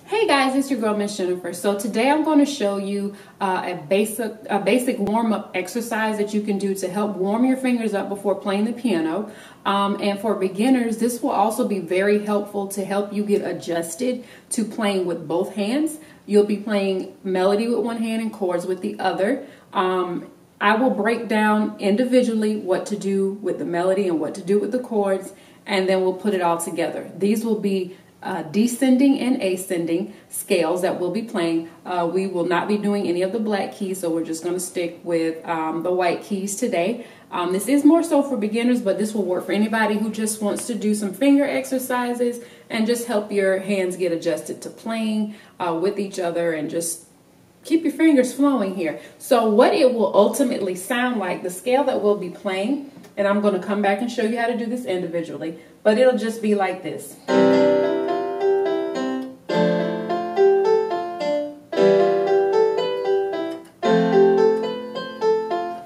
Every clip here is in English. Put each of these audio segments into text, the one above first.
Hey guys, it's your girl Miss Jennifer. So today I'm going to show you a basic warm-up exercise that you can do to help warm your fingers up before playing the piano. And for beginners, this will also be very helpful to help you get adjusted to playing with both hands. You'll be playing melody with one hand and chords with the other. I will break down individually what to do with the melody and what to do with the chords, and then we'll put it all together. These will be descending and ascending scales that we'll be playing. We will not be doing any of the black keys, so we're just going to stick with the white keys today. This is more so for beginners, but this will work for anybody who just wants to do some finger exercises and just help your hands get adjusted to playing with each other and just keep your fingers flowing here. So what it will ultimately sound like, the scale that we'll be playing, and I'm going to come back and show you how to do this individually, but it'll just be like this.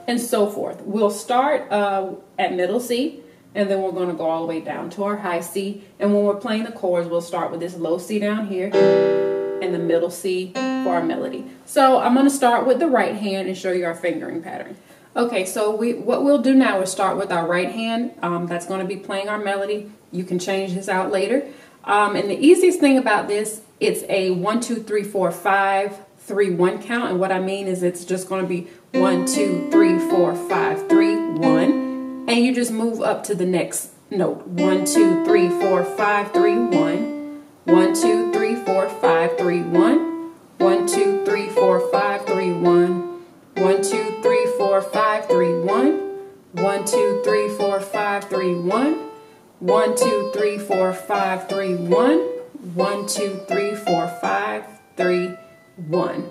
And so forth. We'll start at middle C, and then we're going to go all the way down to our high C. And when we're playing the chords, we'll start with this low C down here and the middle C for our melody. So I'm going to start with the right hand and show you our fingering pattern. Okay, so what we'll do now is start with our right hand. That's going to be playing our melody. You can change this out later. And the easiest thing about this, it's a 1, 2, 3, 4, 5, 3, 1 count. And what I mean is it's just going to be 1, 2, 3, 4, 5, 3, 1. And you just move up to the next note. 1, 2, 3, 4, 5, 3, 1. 1, 2, 3, 4, 5, 3, 1. 1, 2, 3, 4, 5, 3, 1. 1, 2, 3, 4, 5, 3, 1. 1, 2, 3, 4, 5, 3, 1. 1, 2, 3, 4, 5, 3, 1. 1, 2, 3, 4, 5, 3, 1.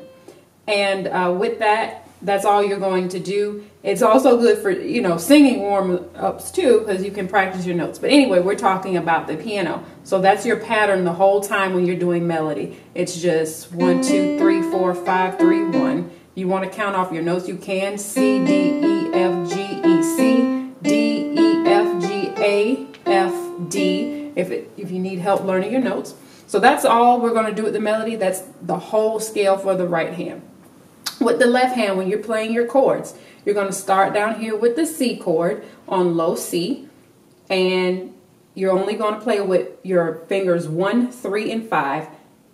And with that, that's all you're going to do. It's also good for, singing warm-ups too, because you can practice your notes. But anyway, we're talking about the piano. So that's your pattern the whole time when you're doing melody. It's just 1, 2, 3, 4, 5, 3, 1. You want to count off your notes, you can. C, D, E, F, G, E, C, D, E, F, G, A, F, D, if you need help learning your notes. So that's all we're going to do with the melody. That's the whole scale for the right hand. With the left hand, when you're playing your chords, you're going to start down here with the C chord on low C, and you're only going to play with your fingers 1, 3, and 5.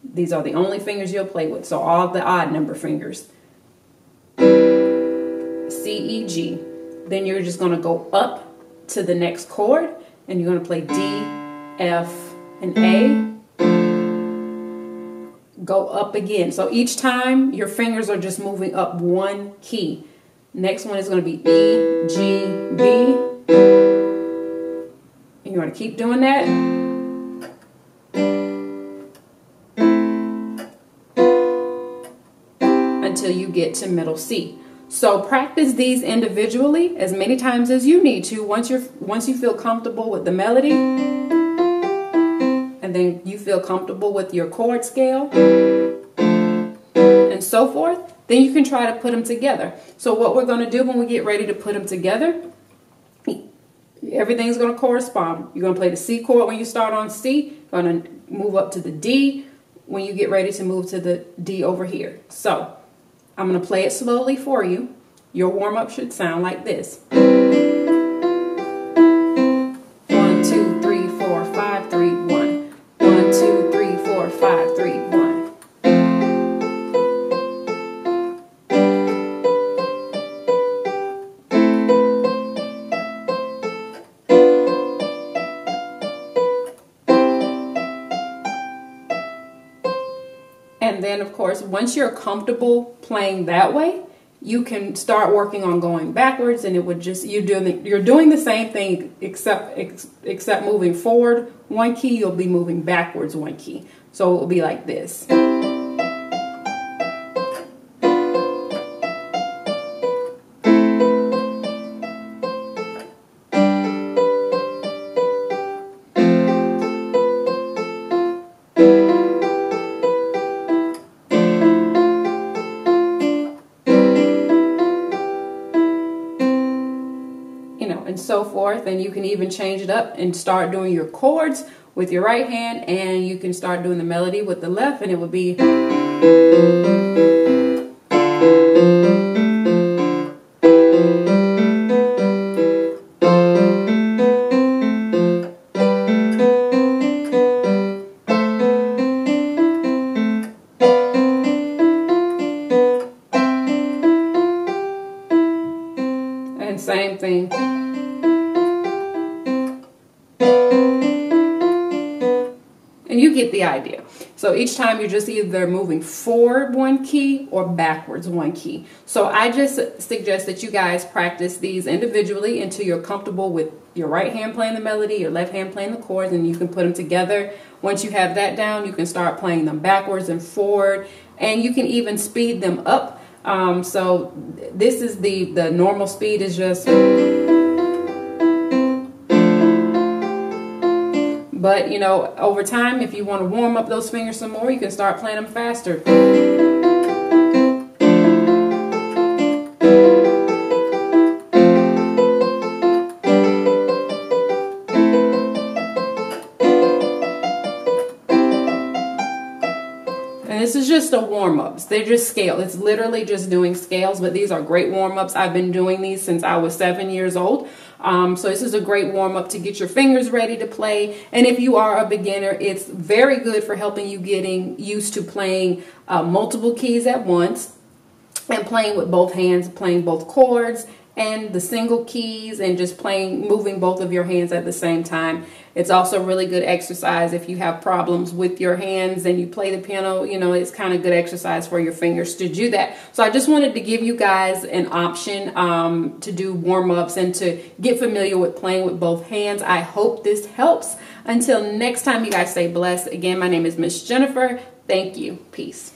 These are the only fingers you'll play with, so all the odd number fingers. C, E, G. Then you're just going to go up to the next chord, and you're going to play D, F, and A. Go up again. So each time your fingers are just moving up one key. Next one is going to be E, G, B. And you want to keep doing that. Until you get to middle C. So practice these individually as many times as you need to. Once you feel comfortable with the melody, and then you feel comfortable with your chord scale and so forth, then you can try to put them together. So what we're going to do when we get ready to put them together, everything's going to correspond. You're going to play the C chord when you start on C, you're going to move up to the D when you get ready to move to the D over here. So I'm going to play it slowly for you. Your warm-up should sound like this. 1, 2, 3, 4, 5, 3, 1. 1, 2, 3, 4, 5, 3, 1. And then, of course, once you're comfortable playing that way, you can start working on going backwards, and it would just, you're doing the same thing except moving forward one key, you'll be moving backwards one key. So it will be like this. And so forth, and you can even change it up and start doing your chords with your right hand, and you can start doing the melody with the left, and it would be. And same thing. And you get the idea. So each time you're just either moving forward one key or backwards one key. So I just suggest that you guys practice these individually until you're comfortable with your right hand playing the melody, your left hand playing the chords, and you can put them together. Once you have that down, you can start playing them backwards and forward, and you can even speed them up. So this is the normal speed is just. But, you know, over time, if you want to warm up those fingers some more, you can start playing them faster. And this is just a warm-ups. They're just scale. It's literally just doing scales, but these are great warm-ups. I've been doing these since I was 7 years old. So this is a great warm-up to get your fingers ready to play. And if you are a beginner, it's very good for helping you getting used to playing multiple keys at once and playing with both hands, playing both chords and the single keys, and just moving both of your hands at the same time. It's also really good exercise if you have problems with your hands and you play the piano. You know, it's kind of good exercise for your fingers to do that. So I just wanted to give you guys an option to do warm-ups and to get familiar with playing with both hands. I hope this helps. Until next time, you guys stay blessed. Again, my name is Miss Jennifer. Thank you. Peace.